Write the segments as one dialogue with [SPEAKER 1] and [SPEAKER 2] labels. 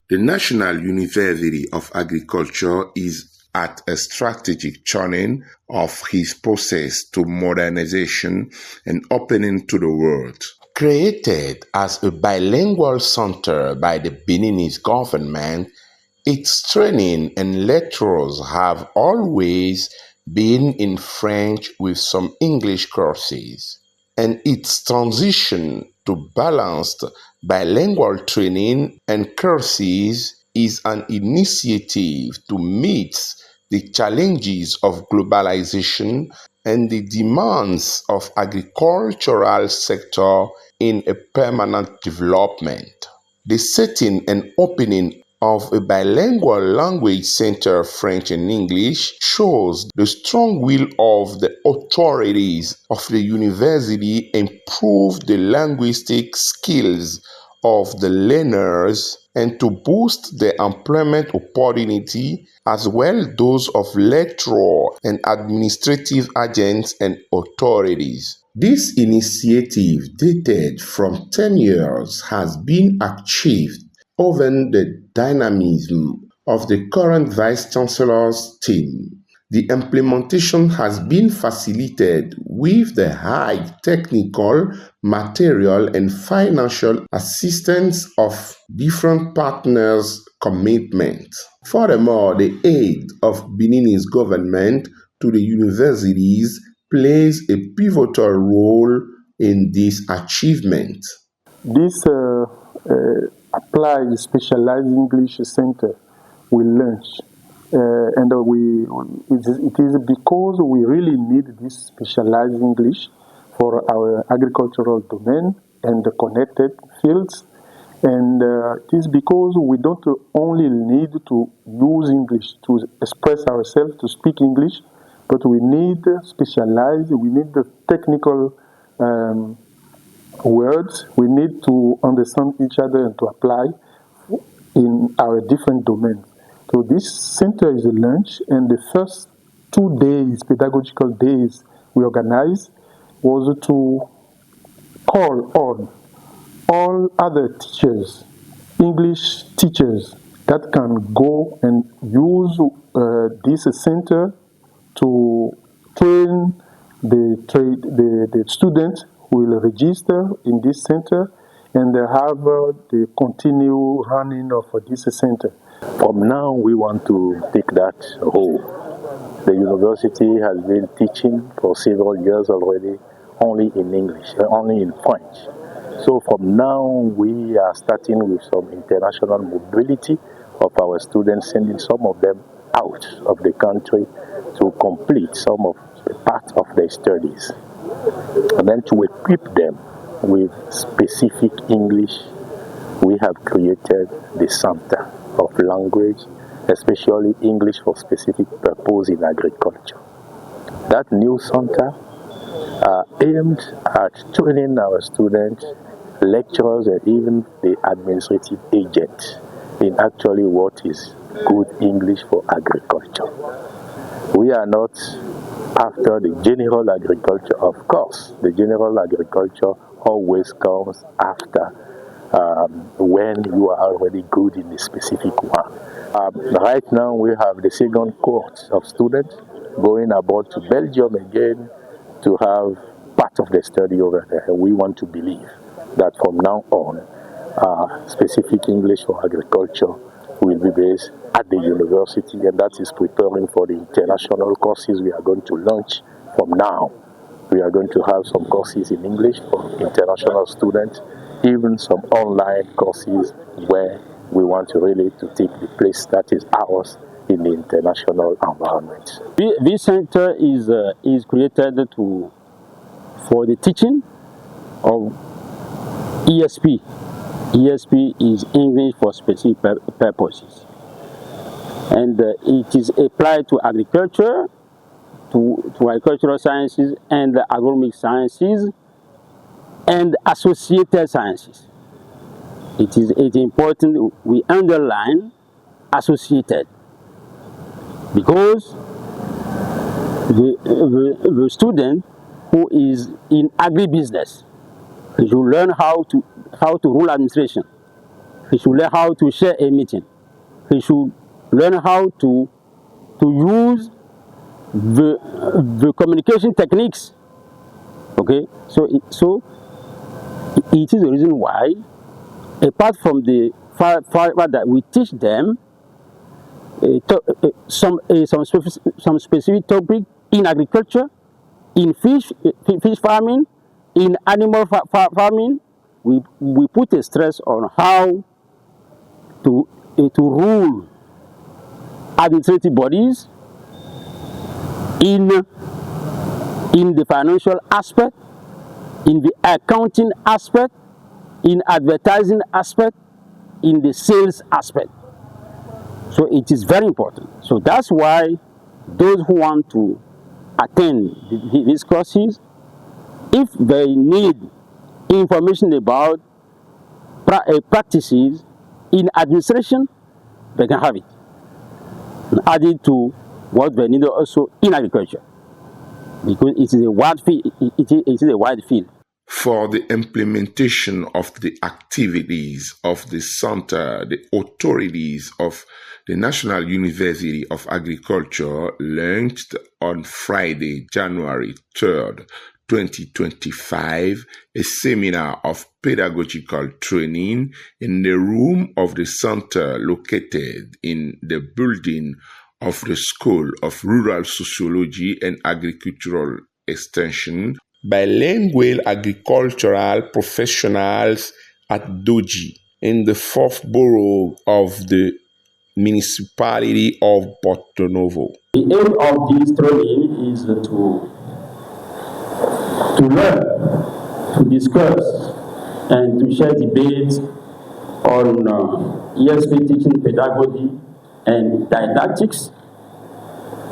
[SPEAKER 1] The National University of Agriculture is at a strategic turning of his process to modernization and opening to the world. Created as a bilingual center by the Beninese government, its training and lectures have always been in French with some English courses, and its transition to balanced bilingual training and courses is an initiative to meet the challenges of globalization and the demands of agricultural sector in a permanent development. The setting and opening of a bilingual language center, French and English, shows the strong will of the authorities of the university improve the linguistic skills of the learners and to boost their employment opportunity as well those of lecturer and administrative agents and authorities. This initiative, dated from 10 years, has been achieved over the dynamism of the current Vice-Chancellor's team. The implementation has been facilitated with the high technical, material, and financial assistance of different partners' commitment. Furthermore, the aid of Beninese government to the universities plays a pivotal role in this achievement.
[SPEAKER 2] This applied specialized English center will launch, and it is because we really need this specialized English for our agricultural domain and the connected fields. And it is because we don't only need to use English to express ourselves, to speak English, but we need specialized, we need the technical words, we need to understand each other and to apply in our different domains. So this center is launched, and the first 2 days, pedagogical days we organized, was to call on all other teachers, English teachers, that can go and use this center to train the students who will register in this center and have the continue running of this center.
[SPEAKER 3] From now, we want to take that role. The university has been teaching for several years already only in English, only in French. So from now, we are starting with some international mobility of our students, sending some of them out of the country to complete some of the part of their studies, and then to equip them with specific English. We have created the Center of Language, especially English for specific purpose in agriculture. That new center aimed at training our students, lecturers, and even the administrative agents in actually what is good English for agriculture. We are not after the general agriculture, of course. The general agriculture always comes after when you are already good in a specific one. Right now we have the second cohort of students going abroad to Belgium again to have part of the study over there. We want to believe that from now on, specific English for agriculture will be based at the university, and that is preparing for the international courses we are going to launch from now. We are going to have some courses in English for international students, even some online courses where we want to really to take the place that is ours in the international environment.
[SPEAKER 4] This center is created for the teaching of ESP. ESP is English for specific purposes, and it is applied to agriculture, to agricultural sciences and the agronomic sciences and associated sciences. It is important we underline associated, because the student who is in agribusiness, you learn how to rule administration, He should learn how to share a meeting. He should learn how to use the communication techniques. Okay, so it is the reason why, apart from the fact that we teach them some specific topic in agriculture, in fish farming, in animal farming, we put a stress on how to rule administrative bodies in the financial aspect, in the accounting aspect, in advertising aspect, in the sales aspect. So it is very important. So that's why those who want to attend these courses, if they need information about practices in administration, they can have it, and add it to what they need also in agriculture, because it is a wide field. It is a wide field.
[SPEAKER 1] For the implementation of the activities of the center, the authorities of the National University of Agriculture launched on Friday, January 3rd, 2025, a seminar of pedagogical training in the room of the center located in the building of the School of Rural Sociology and Agricultural Extension, bilingual agricultural professionals at Doji in the fourth borough of the municipality of Porto Novo.
[SPEAKER 4] The aim of this training is to learn, to discuss, and to share debates on ESP teaching pedagogy and didactics,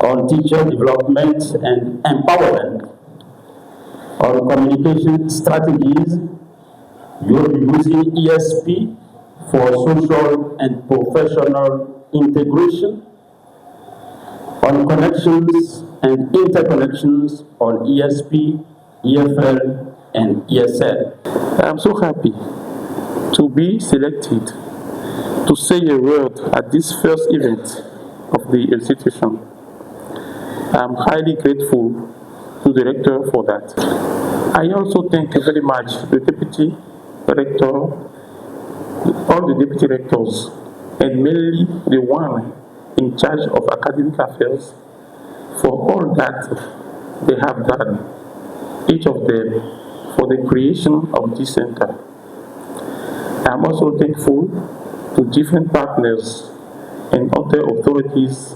[SPEAKER 4] on teacher development and empowerment, on communication strategies. You'll be using ESP for social and professional integration, on connections and interconnections on ESP, EFL, and ESL.
[SPEAKER 2] I'm so happy to be selected to say a word at this first event of the institution. I'm highly grateful to the rector for that. I also thank very much the deputy rector, all the deputy rectors, and mainly the one in charge of academic affairs for all that they have done, each of them, for the creation of this center. I'm also thankful to different partners and other authorities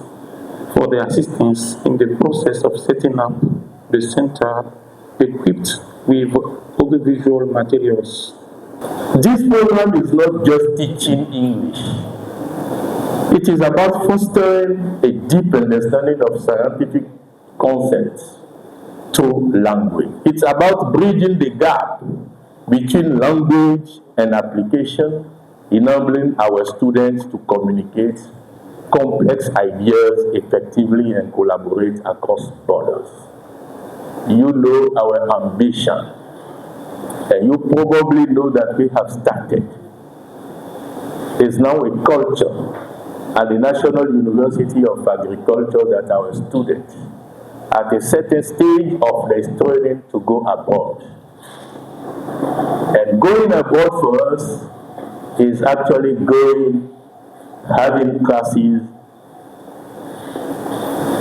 [SPEAKER 2] for their assistance in the process of setting up the center equipped with audiovisual materials.
[SPEAKER 3] This program is not just teaching English. It is about fostering a deep understanding of scientific concepts through language. It's about bridging the gap between language and application, enabling our students to communicate complex ideas effectively and collaborate across borders. You know our ambition, and you probably know that we have started. It's now a culture at the National University of Agriculture that our students, at a certain stage of their training, to go abroad. And going abroad for us is actually going, having classes,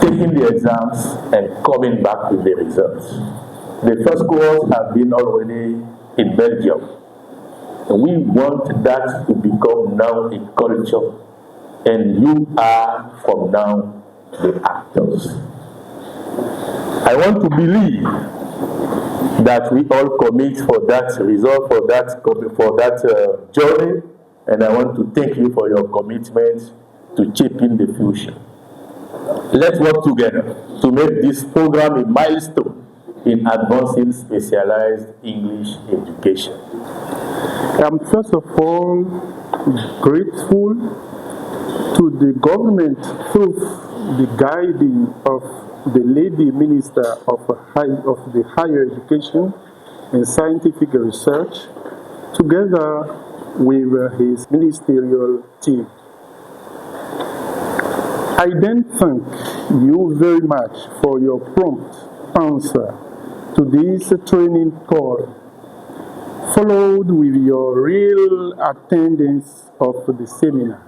[SPEAKER 3] taking the exams, and coming back with the results. The first course have been already in Belgium. And we want that to become now a culture, and you are from now the actors. I want to believe that we all commit for that result, for that journey, and I want to thank you for your commitment to shaping the future. Let's work together to make this program a milestone in advancing specialized English education.
[SPEAKER 2] I'm first of all grateful to the government through the guiding of the Lady Minister of the Higher Education and Scientific Research, together with his ministerial team. I then thank you very much for your prompt answer to this training call, followed with your real attendance of the seminar.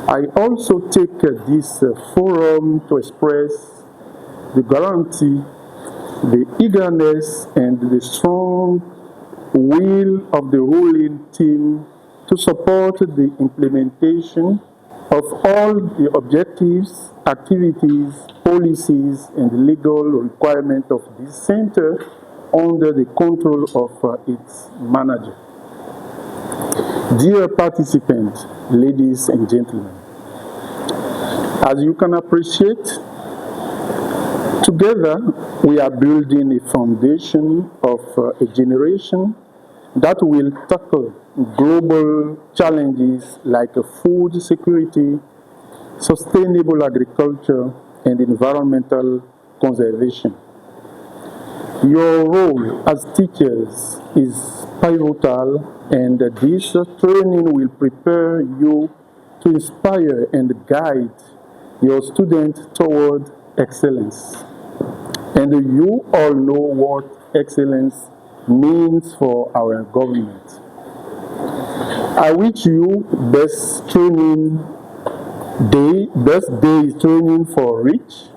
[SPEAKER 2] I also take this forum to express the guarantee, the eagerness, and the strong will of the ruling team to support the implementation of all the objectives, activities, policies, and legal requirements of this center under the control of its manager. Dear participants, ladies and gentlemen, as you can appreciate, together we are building a foundation of a generation that will tackle global challenges like food security, sustainable agriculture, and environmental conservation. Your role as teachers is pivotal, and this training will prepare you to inspire and guide your students toward excellence. And you all know what excellence means for our government. I wish you best days training for rich,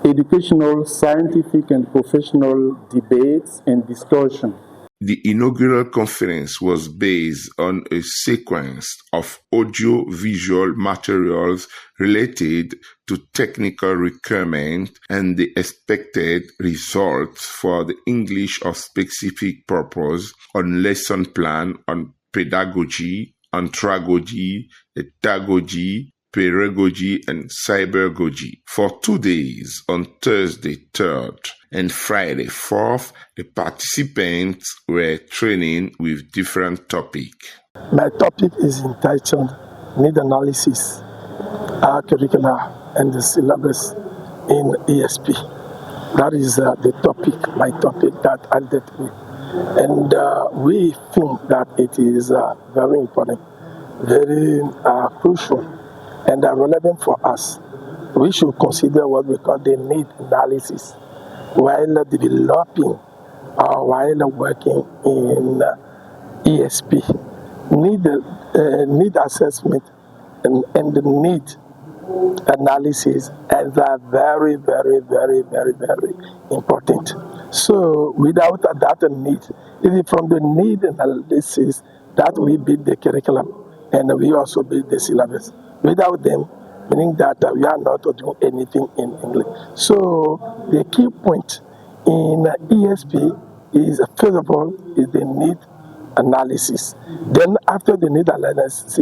[SPEAKER 2] educational, scientific, and professional debates and discussion.
[SPEAKER 1] The inaugural conference was based on a sequence of audio-visual materials related to technical requirements and the expected results for the English of specific purpose on lesson plan on pedagogy, andragogy, etagogy, pedagogy, and cybergogy. For 2 days, on Thursday 3rd and Friday 4th, the participants were training with different topics.
[SPEAKER 5] My topic is entitled Need Analysis, Our Curricula and the Syllabus in ESP. That is the topic, my topic that handed me. And we think that it is very important, very crucial, and relevant for us. We should consider what we call the need analysis while developing or while working in ESP. Need assessment and the need analysis is very, very, very, very, very important. So without that need, it is from the need analysis that we build the curriculum and we also build the syllabus. Without them, meaning that we are not doing anything in English. So the key point in ESP is, first of all, is the need analysis. Then after the need analysis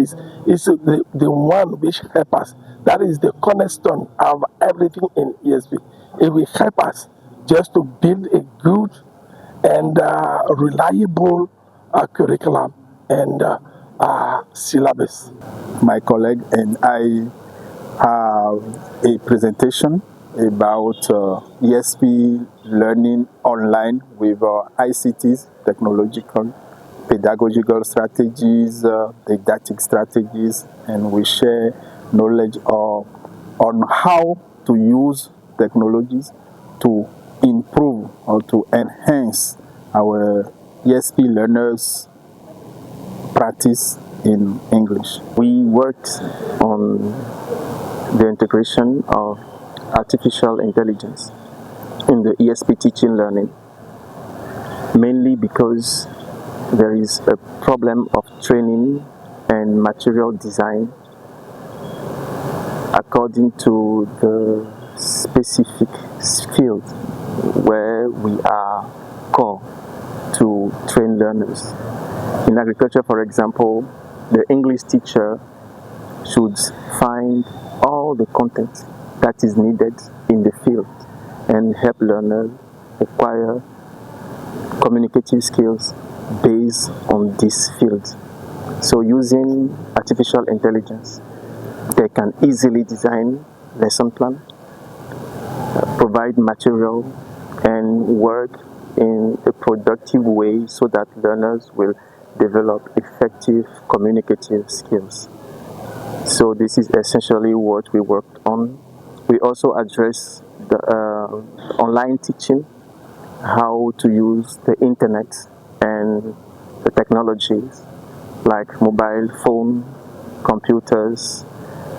[SPEAKER 5] is the one which helps us. That is the cornerstone of everything in ESP. It will help us just to build a good and reliable curriculum and syllabus.
[SPEAKER 3] My colleague and I have a presentation about ESP learning online with ICTs, technological, pedagogical strategies, didactic strategies, and we share knowledge on how to use technologies to improve or to enhance our ESP learners' practice in English.
[SPEAKER 6] We worked on the integration of artificial intelligence in the ESP teaching learning, mainly because there is a problem of training and material design according to the specific field where we are called to train learners. In agriculture, for example, the English teacher should find all the content that is needed in the field and help learners acquire communicative skills based on this field. So using artificial intelligence, they can easily design lesson plan, provide material, and work in a productive way so that learners will develop effective communicative skills. So this is essentially what we worked on. We also address the online teaching, how to use the internet and the technologies like mobile phone, computers,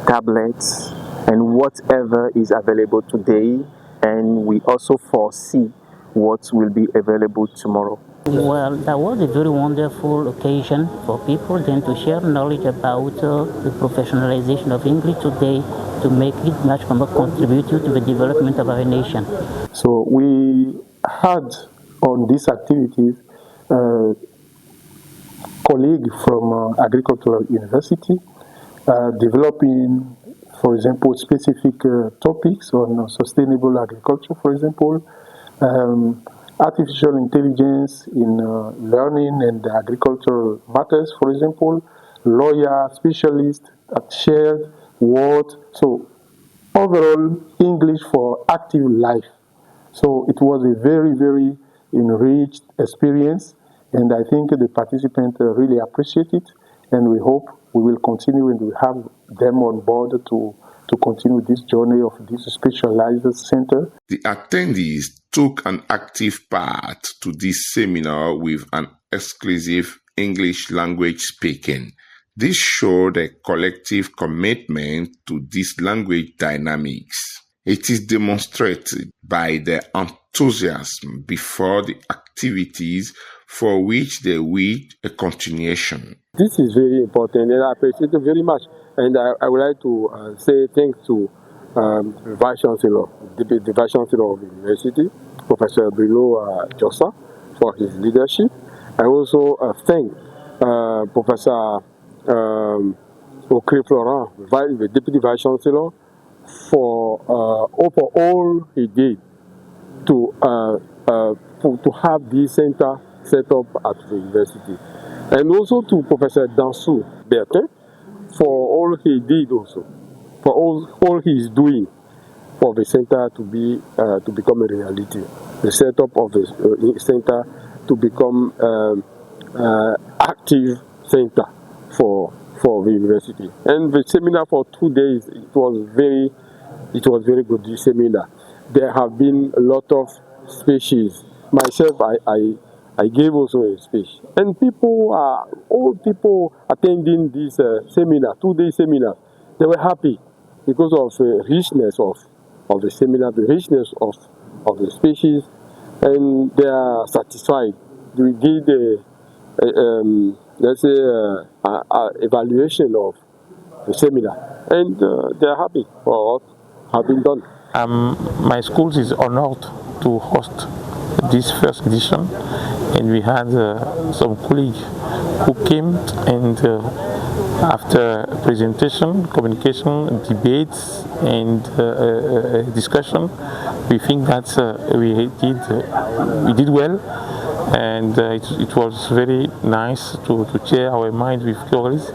[SPEAKER 6] tablets, and whatever is available today. And we also foresee what will be available tomorrow.
[SPEAKER 7] Well, that was a very wonderful occasion for people then to share knowledge about the professionalization of English today to make it much more contributive to the development of our nation.
[SPEAKER 2] So we had on these activities colleagues from Agricultural University developing, for example, specific topics on sustainable agriculture, for example, artificial intelligence in learning and agricultural matters, for example, lawyer, specialist at shared word. So overall, English for active life. So it was a very, very enriched experience, and I think the participants really appreciate it, and we hope we will continue and we have them on board to continue this journey of this specialized center.
[SPEAKER 1] The attendees took an active part to this seminar with an exclusive English language speaking. This showed a collective commitment to this language dynamics. It is demonstrated by the enthusiasm before the activities for which they wish a continuation.
[SPEAKER 8] This is very important and I appreciate it very much. And I would like to say thanks to the Vice Chancellor, the Vice Chancellor of the University, Professor Bruno Jossa, for his leadership. I also thank Professor Ocré Florent, the Deputy Vice Chancellor, for all he did to have this center set up at the university. And also to Professor Dansou Bertin for all he did also, for all he is doing for the center to become a reality. The setup of the center to become active center for the university. And the seminar for 2 days, it was very good, this seminar. There have been a lot of speeches. Myself, I gave also a speech. And all people attending this seminar, 2-day seminar, they were happy because of the richness of the seminar, the richness of the speeches, and they are satisfied. We did let's say, evaluation of the seminar, and they are happy for what has been done.
[SPEAKER 9] My school is honored to host this first edition, and we had some colleagues who came, and after presentation, communication, debates, and discussion, we think that we did well, and it was very nice to share our mind with colleagues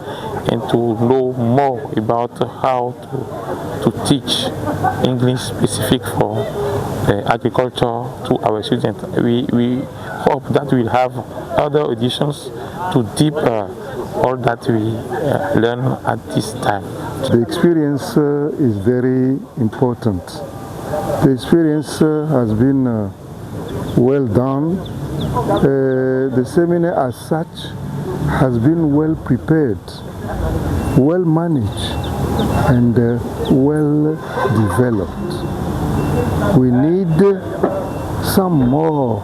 [SPEAKER 9] and to know more about how to teach English specific for agriculture to our students. We hope that we'll have other editions to deep all that we learn at this time.
[SPEAKER 10] The experience is very important. The experience has been well done. The seminar as such has been well prepared, well managed, and well developed. We need some more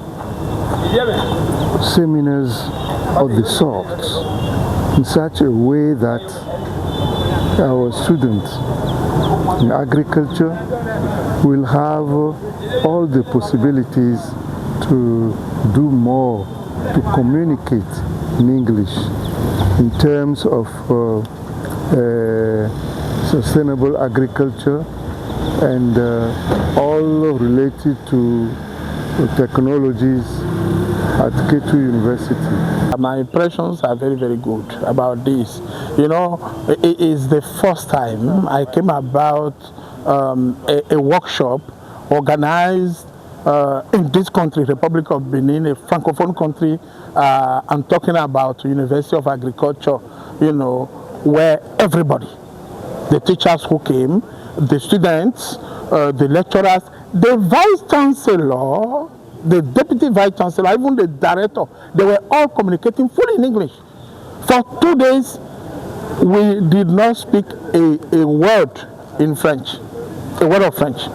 [SPEAKER 10] seminars of the sort in such a way that our students in agriculture will have all the possibilities to do more, to communicate in English in terms of sustainable agriculture and all related to technologies at K2 University.
[SPEAKER 5] My impressions are very, very good about this. You know, it is the first time I came about a workshop organized in this country, Republic of Benin, a francophone country. I'm talking about University of Agriculture, where everybody, the teachers who came, the students, the lecturers, the vice chancellor, the deputy vice chancellor, even the director, they were all communicating fully in English. For 2 days, we did not speak a word in French, a word of French.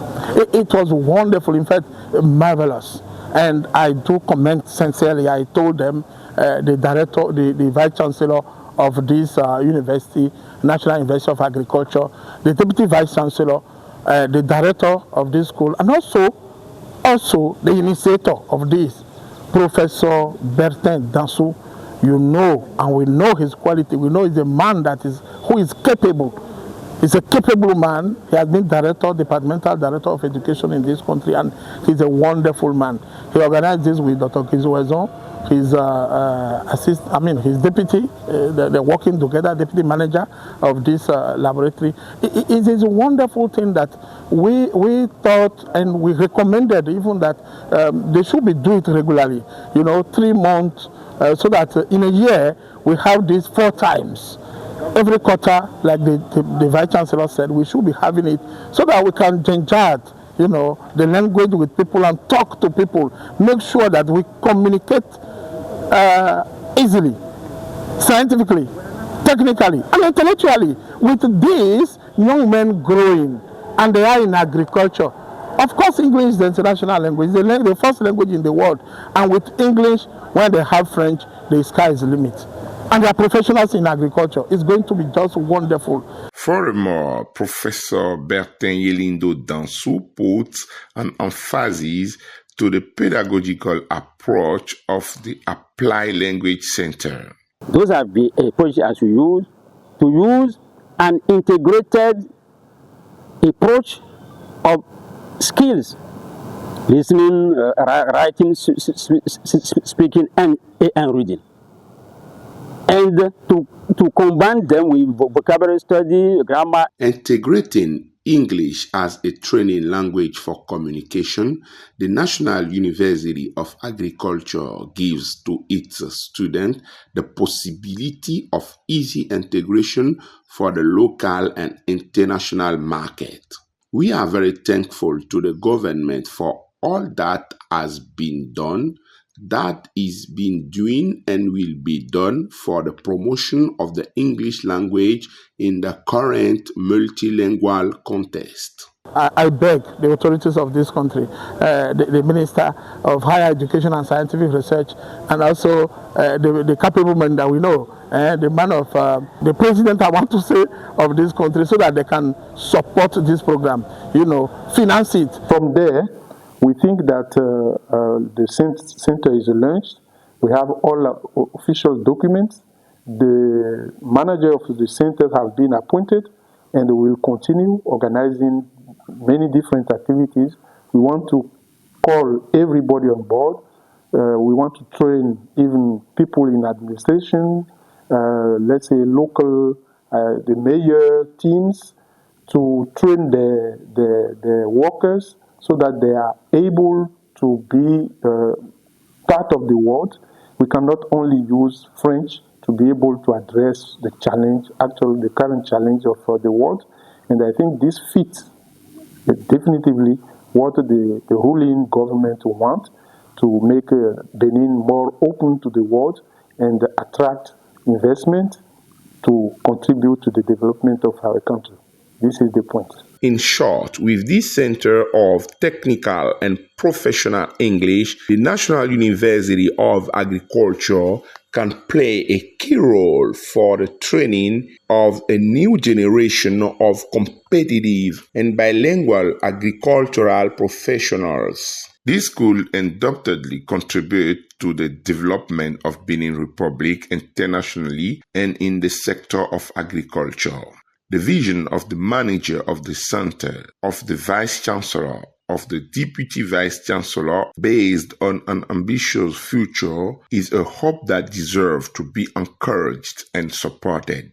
[SPEAKER 5] It was wonderful, in fact, marvelous. And I do commend sincerely. I told them, the director, the vice chancellor of this university, National University of Agriculture, the deputy vice chancellor, the director of this school, and also the initiator of this, Professor Bertin Dansou. And we know his quality. We know he's a man who is capable. He's a capable man. He has been departmental director of education in this country, and he's a wonderful man. He organized this with Dr. Kizuezon, his deputy. They're working together, deputy manager of this laboratory. It is a wonderful thing that we thought and we recommended even that they should be doing it regularly. 3 months, so that in a year we have this 4 times. Every quarter, like the Vice Chancellor said, we should be having it so that we can gingerate, the language with people and talk to people. Make sure that we communicate easily, scientifically, technically, and intellectually with these young men growing, and they are in agriculture. Of course, English is the international language, the first language in the world. And with English, when they have French, the sky is the limit. And they are professionals in agriculture. It's going to be just wonderful.
[SPEAKER 1] Furthermore, Professor Bertin Yelindo Dansou puts an emphasis to the pedagogical approach of the Applied Language Center.
[SPEAKER 4] Those are the approaches to use an integrated approach of skills, listening, writing, speaking, and reading. And to combine them with vocabulary study, grammar.
[SPEAKER 1] Integrating English as a training language for communication, the National University of Agriculture gives to its students the possibility of easy integration for the local and international market. We are very thankful to the government for all that has been done, that is being doing and will be done for the promotion of the English language in the current multilingual context.
[SPEAKER 5] I beg the authorities of this country, the Minister of Higher Education and Scientific Research, and also the capable man that we know, the man of the president, I want to say, of this country, so that they can support this program, finance it.
[SPEAKER 2] From there, we think that the center is launched. We have all official documents. The manager of the center has been appointed, and we will continue organizing many different activities. We want to call everybody on board. We want to train even people in administration, let's say local, the mayor teams, to train the workers so that they are able to be part of the world. We cannot only use French to be able to address the challenge, actually the current challenge of the world. And I think this fits definitively what the ruling government want, to make Benin more open to the world and attract investment to contribute to the development of our country. This is the point.
[SPEAKER 1] In short, with this Center of Technical and Professional English, the National University of Agriculture can play a key role for the training of a new generation of competitive and bilingual agricultural professionals. This could undoubtedly contribute to the development of Benin Republic internationally and in the sector of agriculture. The vision of the manager of the center, of the vice chancellor, of the deputy vice chancellor, based on an ambitious future, is a hope that deserves to be encouraged and supported.